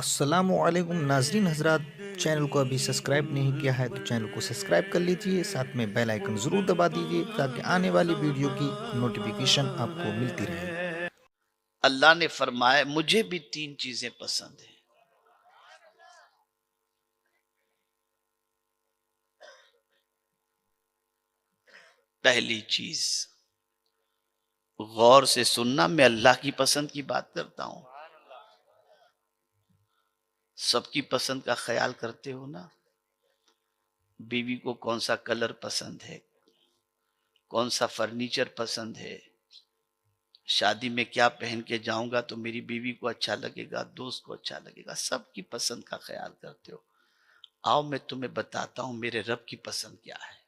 अस्सलामुअलैकुम नाजरीन हजरात। चैनल को अभी सब्सक्राइब नहीं किया है तो चैनल को सब्सक्राइब कर लीजिए, साथ में बेल आइकन ज़रूर दबा दीजिए ताकि आने वाली वीडियो की नोटिफिकेशन आपको मिलती रहे। अल्लाह ने फरमाया मुझे भी तीन चीजें पसंद है। पहली चीज, गौर से सुनना, मैं अल्लाह की पसंद की बात करता हूं। सबकी पसंद का ख्याल करते हो ना। बीवी को कौन सा कलर पसंद है, कौन सा फर्नीचर पसंद है, शादी में क्या पहन के जाऊंगा तो मेरी बीवी को अच्छा लगेगा, दोस्त को अच्छा लगेगा, सबकी पसंद का ख्याल करते हो। आओ मैं तुम्हें बताता हूं मेरे रब की पसंद क्या है।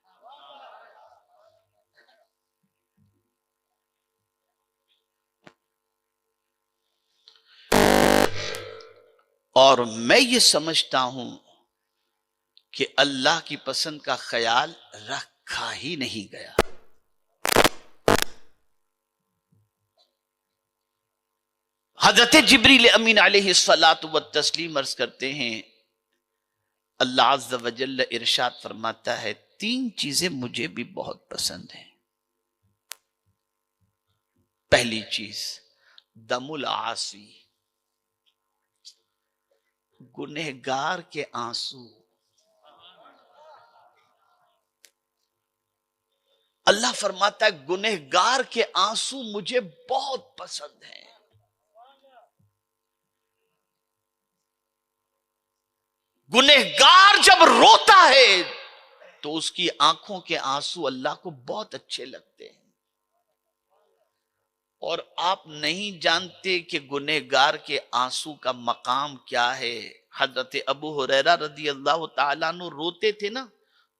और मैं ये समझता हूं कि अल्लाह की पसंद का ख्याल रखा ही नहीं गया। हजरत जिब्रील अमीन अलैहिस्सलातु व तस्लीम अर्ज करते हैं, अल्लाह अज़्ज़ व जल्ल इरशाद फरमाता है, तीन चीजें मुझे भी बहुत पसंद हैं। पहली चीज, दमुल आसी, गुनहगार के आंसू। अल्लाह फरमाता है गुनहगार के आंसू मुझे बहुत पसंद हैं। गुनहगार जब रोता है तो उसकी आंखों के आंसू अल्लाह को बहुत अच्छे लगते हैं। और आप नहीं जानते कि गुनहगार के आंसू का मकाम क्या है। हजरत अबू हुरैरा रदी अल्लाह तआला अन्हु रोते थे ना,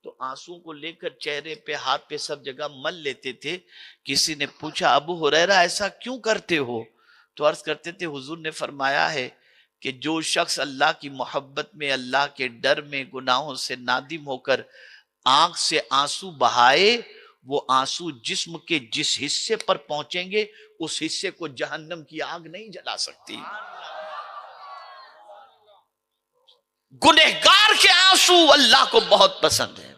तो आंसू को लेकर चेहरे पे, हाथ पे, सब जगह मल लेते थे। किसी ने पूछा, अबू हुरैरा ऐसा क्यों करते हो? तो अर्ज करते थे, हुजूर ने फरमाया है कि जो शख्स अल्लाह की मोहब्बत में, अल्लाह के डर में, गुनाहों से नादिम होकर आंख से आंसू बहाए, वो आंसू जिस्म के जिस हिस्से पर पहुंचेंगे उस हिस्से को जहन्नम की आग नहीं जला सकती। गुनहगार के आंसू अल्लाह को बहुत पसंद है।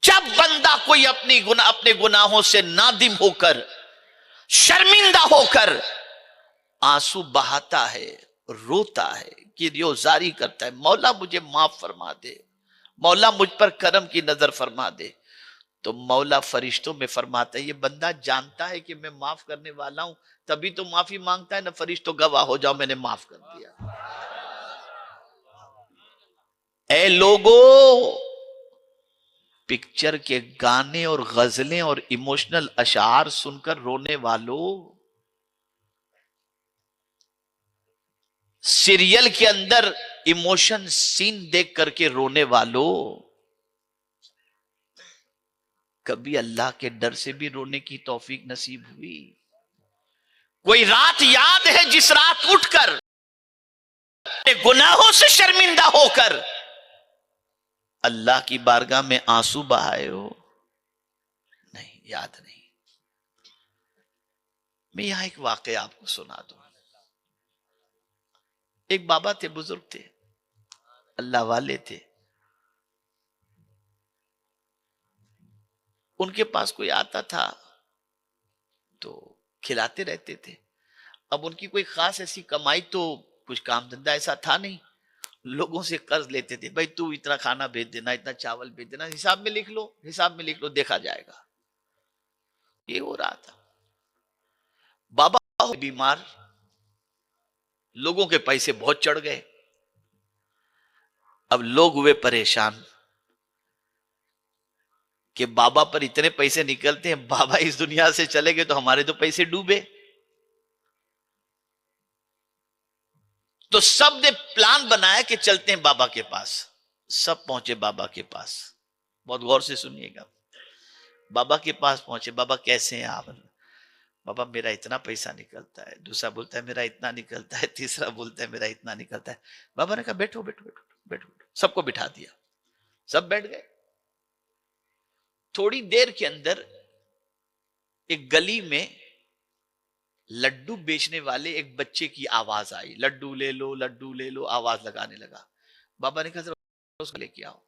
जब बंदा कोई अपने गुनाहों से नादिम होकर, शर्मिंदा होकर आंसू बहाता है, रोता है, गिरयोजारी करता है, मौला मुझे माफ फरमा दे, मौला मुझ पर करम की नजर फरमा दे, तो मौला फरिश्तों में फरमाता है, ये बंदा जानता है कि मैं माफ करने वाला हूं, तभी तो माफी मांगता है ना। फरिश्तों गवाह हो जाओ, मैंने माफ कर दिया। ए लोगो, पिक्चर के गाने और गजलें और इमोशनल अशार सुनकर रोने वालों, सीरियल के अंदर इमोशन सीन देख करके रोने वालों, कभी अल्लाह के डर से भी रोने की तौफीक नसीब हुई? कोई रात याद है जिस रात उठकर गुनाहों से शर्मिंदा होकर अल्लाह की बारगाह में आंसू बहाए हो? नहीं, याद नहीं। मैं यहां एक वाकया आपको सुना दूं। एक बाबा थे, बुजुर्ग थे, अल्लाह वाले थे। उनके पास कोई आता था तो खिलाते रहते थे। अब उनकी कोई खास ऐसी कमाई तो, कुछ काम धंधा ऐसा था नहीं। लोगों से कर्ज लेते थे, भाई तू इतना खाना भेज देना, इतना चावल भेज देना, हिसाब में लिख लो, हिसाब में लिख लो, देखा जाएगा। ये हो रहा था। बाबा बीमार, लोगों के पैसे बहुत चढ़ गए। अब लोग हुए परेशान कि बाबा पर इतने पैसे निकलते हैं, बाबा इस दुनिया से चले गए तो हमारे तो पैसे डूबे। तो सब ने प्लान बनाया कि चलते हैं बाबा के पास। सब पहुंचे बाबा के पास। बहुत गौर से सुनिएगा। बाबा के पास पहुंचे, बाबा कैसे हैं आप? बाबा मेरा इतना पैसा निकलता है। दूसरा बोलता है मेरा इतना निकलता है। तीसरा बोलता है मेरा इतना निकलता है। बाबा ने कहा बैठो बैठो बैठो बैठो बैठो। सबको बिठा दिया, सब बैठ गए। थोड़ी देर के अंदर एक गली में लड्डू बेचने वाले एक बच्चे की आवाज आई, लड्डू ले लो, लड्डू ले लो, आवाज लगाने लगा। बाबा ने कहा जरा उसको लेके आओ।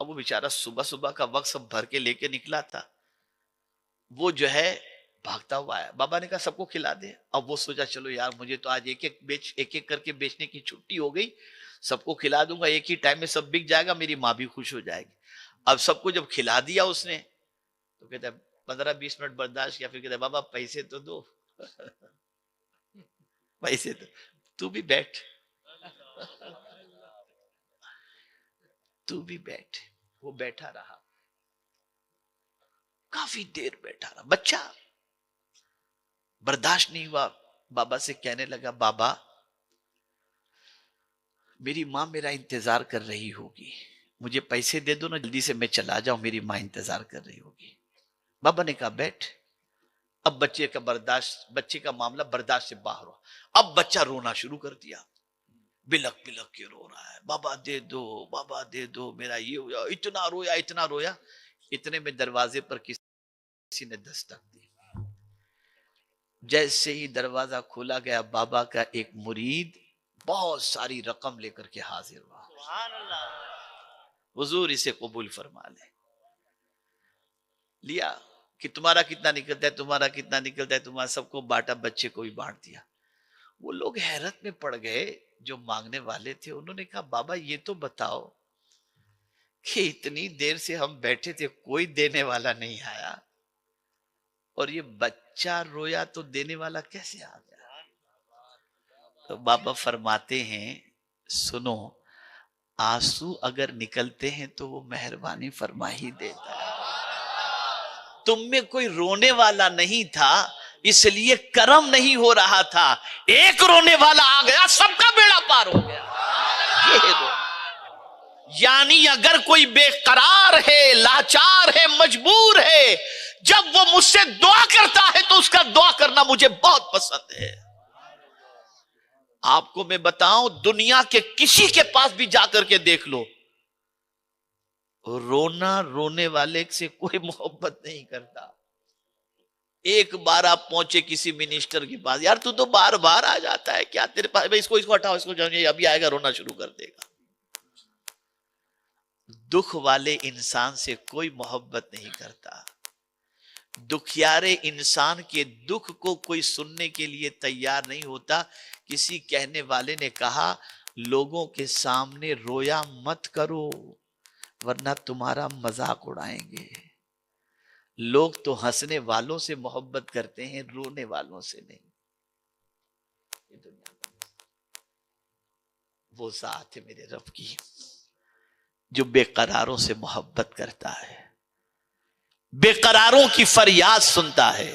अब वो बेचारा सुबह सुबह का वक्त सब भर के लेके निकला था, वो जो है भागता हुआ आया। बाबा ने कहा सबको खिला दे। अब वो सोचा चलो यार मुझे तो आज एक एक करके बेचने की छुट्टी हो गई, सबको खिला दूंगा, एक ही टाइम में सब बिक जाएगा, मेरी माँ भी खुश हो जाएगी। अब सबको जब खिला दिया उसने तो कहता है 15-20 मिनट बर्दाश्त किया, फिर कहता है बाबा पैसे तो दो पैसे तो, तू भी बैठ तू भी बैठ। वो बैठा रहा, काफी देर बैठा रहा, बच्चा बर्दाश्त नहीं हुआ, बाबा से कहने लगा बाबा मेरी माँ मेरा इंतजार कर रही होगी, मुझे पैसे दे दो ना, जल्दी से मैं चला जाऊं, मेरी माँ इंतजार कर रही होगी। बाबा ने कहा बैठ। अब बच्चे का मामला बर्दाश्त से बाहर हुआ। अब बच्चा रोना शुरू कर दिया, बिलक बिलक के रो रहा है, बाबा दे दो मेरा ये हो जाए। इतना रोया। इतने में दरवाजे पर किसी ने दस्तक दी। जैसे ही दरवाजा खोला गया, बाबा का एक मुरीद बहुत सारी रकम लेकर के हाजिर हुआ। हुजूर इसे कबूल फरमा ले। लिया कि तुम्हारा कितना निकलता है, तुम्हारा सबको बांटा, बच्चे को भी बांट दिया। वो लोग हैरत में पड़ गए जो मांगने वाले थे। उन्होंने कहा बाबा ये तो बताओ कि इतनी देर से हम बैठे थे, कोई देने वाला नहीं आया, और ये बच्चा रोया तो देने वाला कैसे आ गया? तो बाबा फरमाते हैं सुनो, आंसू अगर निकलते हैं तो वो मेहरबानी फरमा ही देता है। तुम में कोई रोने वाला नहीं था, इसलिए कर्म नहीं हो रहा था। एक रोने वाला आ गया, सबका बेड़ा पार हो गया। ये यानी अगर कोई बेकरार है, लाचार है, मजबूर है, जब वो मुझसे दुआ करता है तो उसका दुआ करना मुझे बहुत पसंद है। आपको मैं बताऊं, दुनिया के किसी के पास भी जाकर के देख लो, रोने वाले से कोई मोहब्बत नहीं करता। एक बार आप पहुंचे किसी मिनिस्टर के पास, यार तू तो बार बार आ जाता है, क्या तेरे पास, इसको हटाओ, इसको जानिए, अभी आएगा रोना शुरू कर देगा। दुख वाले इंसान से कोई मोहब्बत नहीं करता। दुखियारे इंसान के दुख को कोई सुनने के लिए तैयार नहीं होता। किसी कहने वाले ने कहा लोगों के सामने रोया मत करो वरना तुम्हारा मजाक उड़ाएंगे। लोग तो हंसने वालों से मोहब्बत करते हैं, रोने वालों से नहीं। ये दुनिया वो जात है मेरे रब की जो बेकरारों से मोहब्बत करता है, बेकरारों की फरियाद सुनता है।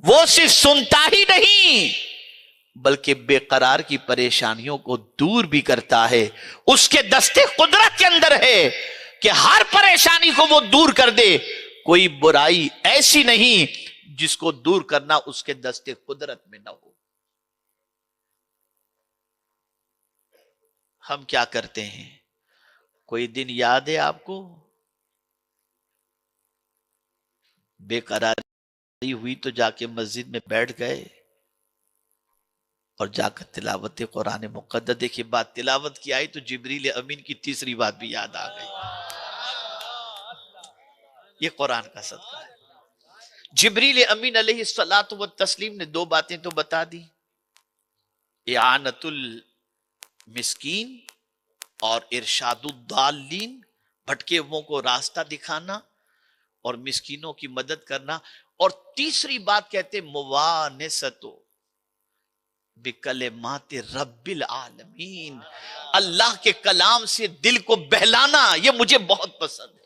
वो सिर्फ सुनता ही नहीं बल्कि बेकरार की परेशानियों को दूर भी करता है। उसके दस्ते कुदरत के अंदर है कि हर परेशानी को वो दूर कर दे। कोई बुराई ऐसी नहीं जिसको दूर करना उसके दस्ते कुदरत में ना हो। हम क्या करते हैं, कोई दिन याद है आपको बेकरारी हुई तो जाके मस्जिद में बैठ गए और जाकर तिलावत कुरान मुक़द्दस। देखिए बात तिलावत की आई तो जिब्रील अमीन की तीसरी बात भी याद आ गई। ये कुरान का सदका है। जिब्रील अमीन अलैहिस्सलातु व तस्लीम ने दो बातें तो बता दी, इआनतुल मिस्कीन और इरशादुद्दालीन, भटके हुओं को रास्ता दिखाना और मिस्कीनों की मदद करना। और तीसरी बात कहते मुवानिसतो बिकलिमाति रब्बिल आलमीन, अल्लाह के कलाम से दिल को बहलाना। ये मुझे बहुत पसंद है।